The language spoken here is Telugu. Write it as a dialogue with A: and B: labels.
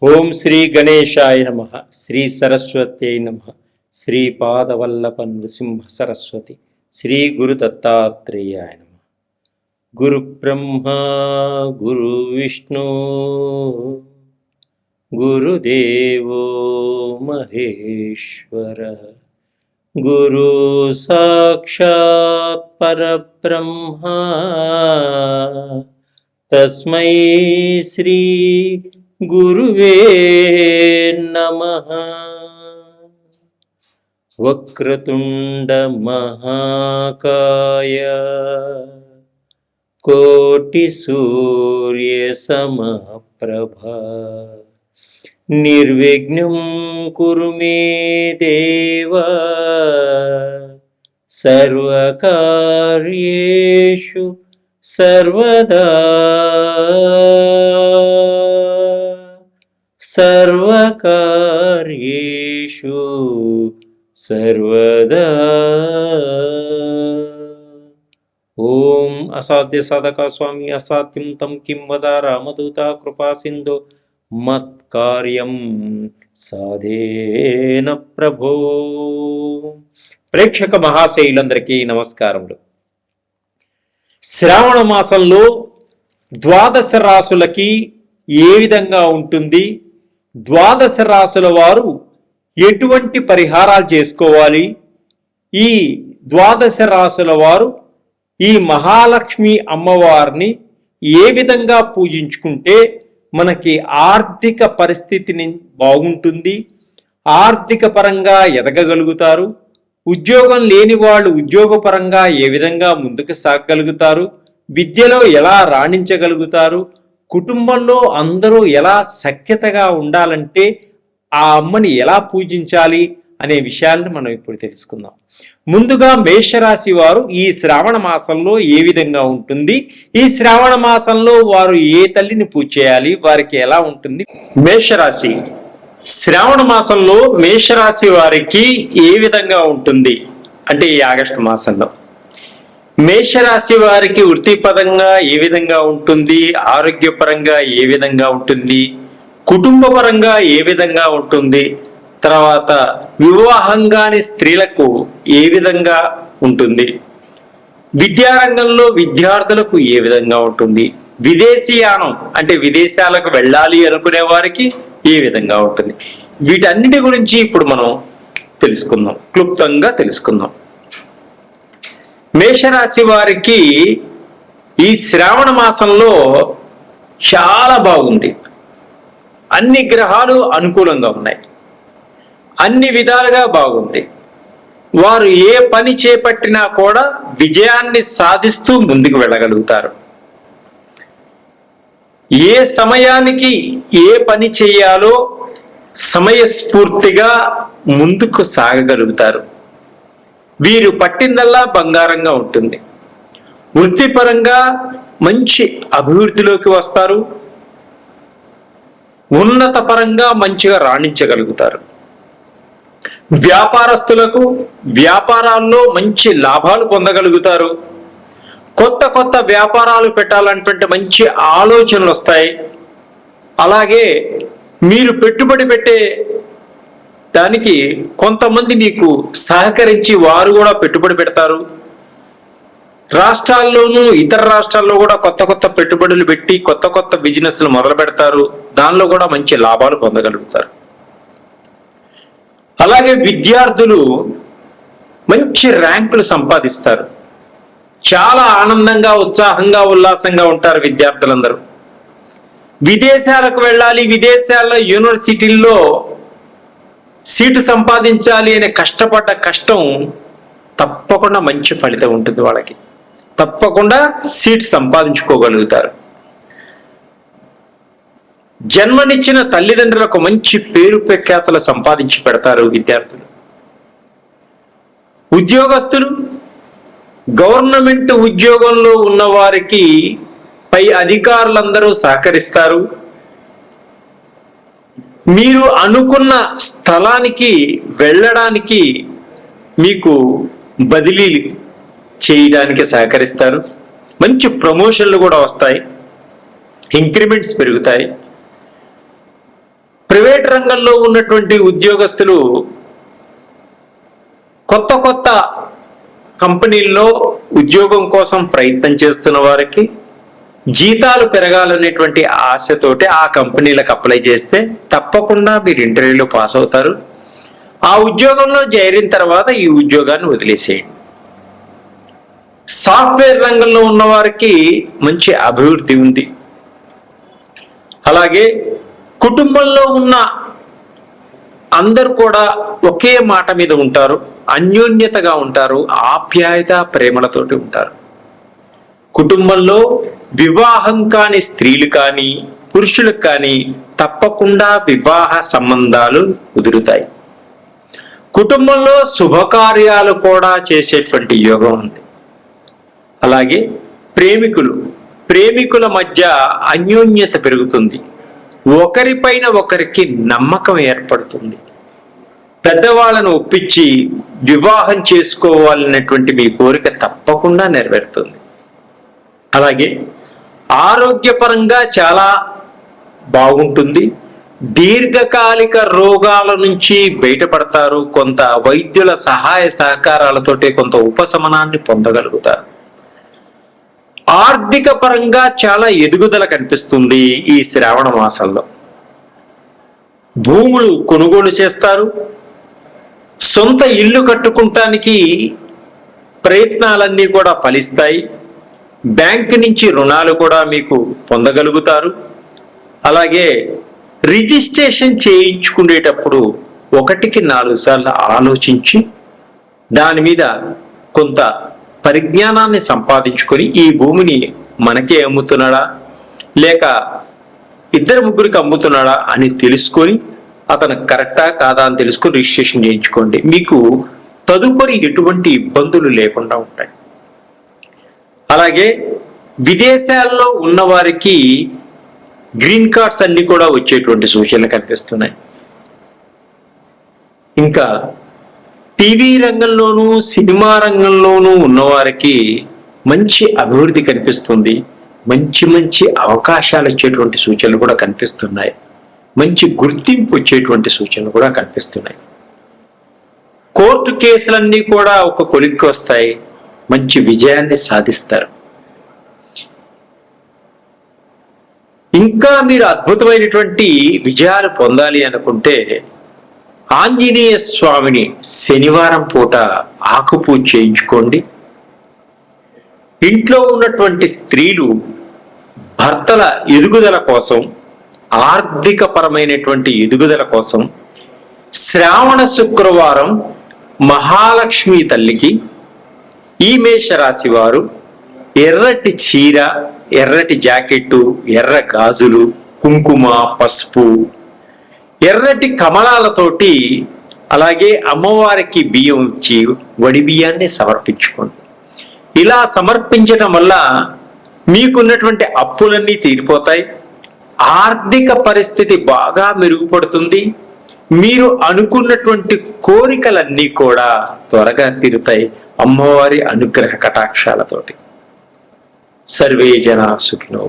A: ఓం శ్రీ గణేశాయ నమః. శ్రీ సరస్వత్యై నమః. శ్రీపాదవల్లభ నృసింహ సరస్వతి. శ్రీ గురు దత్తాత్రేయాయ నమః. గురు బ్రహ్మ గురు విష్ణు గురుదేవో మహేశ్వర గురు సాక్షాత్ పరబ్రహ్మ తస్మై శ్రీ గురువే నమః. వక్రతుండ మహాకాయ కోటి సూర్య సమప్రభ నిర్విఘ్నం కురు మే దేవ సర్వకార్యేషు సర్వదా సర్వకార్యేషు సర్వదా. ఓం అసాధ్య సాధక స్వామి అసాధ్యం తం కిం వద రామదూత కృపా సింధు మత్కార్యం సాధేన ప్రభో. ప్రేక్షక మహాశైలందరికీ నమస్కారములు. శ్రావణ మాసంలో ద్వాదశ రాశులకి ఏ విధంగా ఉంటుంది, ద్వాదశ రాశుల వారు ఎటువంటి పరిహారాలు చేసుకోవాలి, ఈ ద్వాదశ రాశుల వారు ఈ మహాలక్ష్మి అమ్మవారిని ఏ విధంగా పూజించుకుంటే మనకి ఆర్థిక పరిస్థితిని బాగుంటుంది, ఆర్థిక పరంగా ఎదగగలుగుతారు, ఉద్యోగం లేని వాళ్ళు ఉద్యోగపరంగా ఏ విధంగా ముందుకు సాగగలుగుతారు, విద్యలో ఎలా రాణించగలుగుతారు, కుటుంబంలో అందరూ ఎలా సఖ్యతగా ఉండాలంటే ఆ అమ్మని ఎలా పూజించాలి అనే విషయాలను మనం ఇప్పుడు తెలుసుకుందాం. ముందుగా మేషరాశి వారు ఈ శ్రావణ మాసంలో ఏ విధంగా ఉంటుంది, ఈ శ్రావణ మాసంలో వారు ఏ తల్లిని పూజ చేయాలి, వారికి ఎలా ఉంటుంది. మేషరాశి శ్రావణ మాసంలో మేషరాశి వారికి ఏ విధంగా ఉంటుంది అంటే ఈ ఆగస్టు మాసంలో మేషరాశి వారికి వృత్తిపరంగా ఏ విధంగా ఉంటుంది, ఆరోగ్యపరంగా ఏ విధంగా ఉంటుంది, కుటుంబ పరంగా ఏ విధంగా ఉంటుంది, తర్వాత వివాహంగాని స్త్రీలకు ఏ విధంగా ఉంటుంది, విద్యారంగంలో విద్యార్థులకు ఏ విధంగా ఉంటుంది, విదేశీయానం అంటే విదేశాలకు వెళ్ళాలి అనుకునే వారికి ఏ విధంగా ఉంటుంది. వీటన్నిటి గురించి ఇప్పుడు మనం తెలుసుకుందాం, క్లుప్తంగా తెలుసుకుందాం. మేషరాశి వారికి ఈ శ్రావణ మాసంలో చాలా బాగుంది. అన్ని గ్రహాలు అనుకూలంగా ఉన్నాయి, అన్ని విధాలుగా బాగుంది. వారు ఏ పని చేపట్టినా కూడా విజయాన్ని సాధిస్తూ ముందుకు వెళ్ళగలుగుతారు. ఏ సమయానికి ఏ పని చేయాలో సమయస్ఫూర్తిగా ముందుకు సాగగలుగుతారు. వీరు పట్టిందల్లా బంగారంగా ఉంటుంది. వృత్తిపరంగా మంచి అభివృద్ధిలోకి వస్తారు, ఉన్నత పరంగా మంచిగా రాణించగలుగుతారు. వ్యాపారస్తులకు వ్యాపారాల్లో మంచి లాభాలు పొందగలుగుతారు. కొత్త కొత్త వ్యాపారాలు పెట్టాలనుకుంటే మంచి ఆలోచనలు వస్తాయి. అలాగే మీరు పెట్టుబడి పెట్టే దానికి కొంతమంది మీకు సహకరించి వారు కూడా పెట్టుబడి పెడతారు. రాష్ట్రాల్లోనూ ఇతర రాష్ట్రాల్లో కూడా కొత్త కొత్త పెట్టుబడులు పెట్టి కొత్త కొత్త బిజినెస్లు మొదలు పెడతారు. దానిలో కూడా మంచి లాభాలు పొందగలుగుతారు. అలాగే విద్యార్థులు మంచి ర్యాంకులు సంపాదిస్తారు. చాలా ఆనందంగా ఉత్సాహంగా ఉల్లాసంగా ఉంటారు విద్యార్థులందరూ. విదేశాలకు వెళ్ళాలి, విదేశాల్లో యూనివర్సిటీల్లో సీటు సంపాదించాలి అనే కష్టపడ్డ కష్టం తప్పకుండా మంచి ఫలితం ఉంటుంది. వాళ్ళకి తప్పకుండా సీటు సంపాదించుకోగలుగుతారు. జన్మనిచ్చిన తల్లిదండ్రులకు మంచి పేరు ప్రఖ్యాతలు సంపాదించి పెడతారు విద్యార్థులు. ఉద్యోగస్తులు గవర్నమెంట్ ఉద్యోగంలో ఉన్న వారికి పై అధికారులందరూ సహకరిస్తారు. మీరు అనుకున్న స్థలానికి వెళ్ళడానికి మీకు బదిలీ చేయడానికి సహకరిస్తారు. మంచి ప్రమోషన్లు కూడా వస్తాయి, ఇంక్రిమెంట్స్ పెరుగుతాయి. ప్రైవేట్ రంగంలో ఉన్నటువంటి ఉద్యోగస్తులు కొత్త కొత్త కంపెనీల్లో ఉద్యోగం కోసం ప్రయత్నం చేస్తున్న వారికి జీతాలు పెరగాలనేటువంటి ఆశతోటి ఆ కంపెనీలకు అప్లై చేస్తే తప్పకుండా మీరు ఇంటర్వ్యూలో పాస్ అవుతారు. ఆ ఉద్యోగంలో చేరిన తర్వాత ఈ ఉద్యోగాన్ని వదిలేసేయండి. సాఫ్ట్వేర్ రంగంలో ఉన్న వారికి మంచి అభివృద్ధి ఉంది. అలాగే కుటుంబంలో ఉన్న అందరూ కూడా ఒకే మాట మీద ఉంటారు, అన్యోన్యతగా ఉంటారు, ఆప్యాయత ప్రేమలతోటి ఉంటారు. కుటుంబంలో వివాహం కాని స్త్రీలు కానీ పురుషులకు కానీ తప్పకుండా వివాహ సంబంధాలు కుదురుతాయి. కుటుంబంలో శుభకార్యాలు కూడా చేసేటువంటి యోగం ఉంది. అలాగే ప్రేమికుల మధ్య అన్యోన్యత పెరుగుతుంది. ఒకరిపైన ఒకరికి నమ్మకం ఏర్పడుతుంది. పెద్దవాళ్ళను ఒప్పించి వివాహం చేసుకోవాలనేటువంటి మీ కోరిక తప్పకుండా నెరవేరుతుంది. అలాగే ఆరోగ్యపరంగా చాలా బాగుంటుంది. దీర్ఘకాలిక రోగాల నుంచి బయటపడతారు. కొంత వైద్యుల సహాయ సహకారాలతోటి కొంత ఉపశమనాన్ని పొందగలుగుతారు. ఆర్థిక పరంగా చాలా ఎదుగుదల కనిపిస్తుంది. ఈ శ్రావణ మాసంలో భూములు కొనుగోలు చేస్తారు. సొంత ఇల్లు కట్టుకుంటానికి ప్రయత్నాలన్నీ కూడా ఫలిస్తాయి. బ్యాంకు నుంచి రుణాలు కూడా మీకు పొందగలుగుతారు. అలాగే రిజిస్ట్రేషన్ చేయించుకునేటప్పుడు 1కి 4 సార్లు ఆలోచించి దాని మీద కొంత పరిజ్ఞానాన్ని సంపాదించుకొని ఈ భూమిని మనకే అమ్ముతున్నాడా లేక 2-3కి అమ్ముతున్నాడా అని తెలుసుకొని అతను కరెక్టా కాదా అని తెలుసుకొని రిజిస్ట్రేషన్ చేయించుకోండి. మీకు తదుపరి ఎటువంటి ఇబ్బందులు లేకుండా ఉంటాయి. అలాగే విదేశాల్లో ఉన్న వారికి గ్రీన్ కార్డ్స్ అన్ని కూడా వచ్చేటువంటి సూచనలు కనిపిస్తున్నాయి. ఇంకా టీవీ రంగంలోనూ సినిమా రంగంలోనూ ఉన్నవారికి మంచి అభివృద్ధి కనిపిస్తుంది. మంచి అవకాశాలు వచ్చేటువంటి సూచనలు కూడా కనిపిస్తున్నాయి. మంచి గుర్తింపు వచ్చేటువంటి సూచనలు కూడా కనిపిస్తున్నాయి. కోర్టు కేసులన్నీ కూడా ఒక కొలిక్కి వస్తాయి. మంచి విజయాన్ని సాధిస్తారు. ఇంకా మీరు అద్భుతమైనటువంటి విజయాలు పొందాలి అనుకుంటే ఆంజనేయ స్వామిని శనివారం పూట ఆకుపూజ చేయించుకోండి. ఇంట్లో ఉన్నటువంటి స్త్రీలు భర్తల ఎదుగుదల కోసం, ఆర్థిక పరమైనటువంటి ఎదుగుదల కోసం శ్రావణ శుక్రవారం మహాలక్ష్మి తల్లికి ఈ మేషరాశి వారు ఎర్రటి చీర, ఎర్రటి జాకెట్టు, ఎర్ర గాజులు, కుంకుమ, పసుపు, ఎర్రటి కమలాలతోటి అలాగే అమ్మవారికి బియ్యం ఇచ్చి వడి బియ్యాన్ని సమర్పించుకోండి. ఇలా సమర్పించటం వల్ల మీకున్నటువంటి అప్పులన్నీ తీరిపోతాయి. ఆర్థిక పరిస్థితి బాగా మెరుగుపడుతుంది. మీరు అనుకున్నటువంటి కోరికలన్నీ కూడా త్వరగా తీరుతాయి అమ్మవారి అనుగ్రహ కటాక్షాలతోటి. సర్వే జనా సుఖినో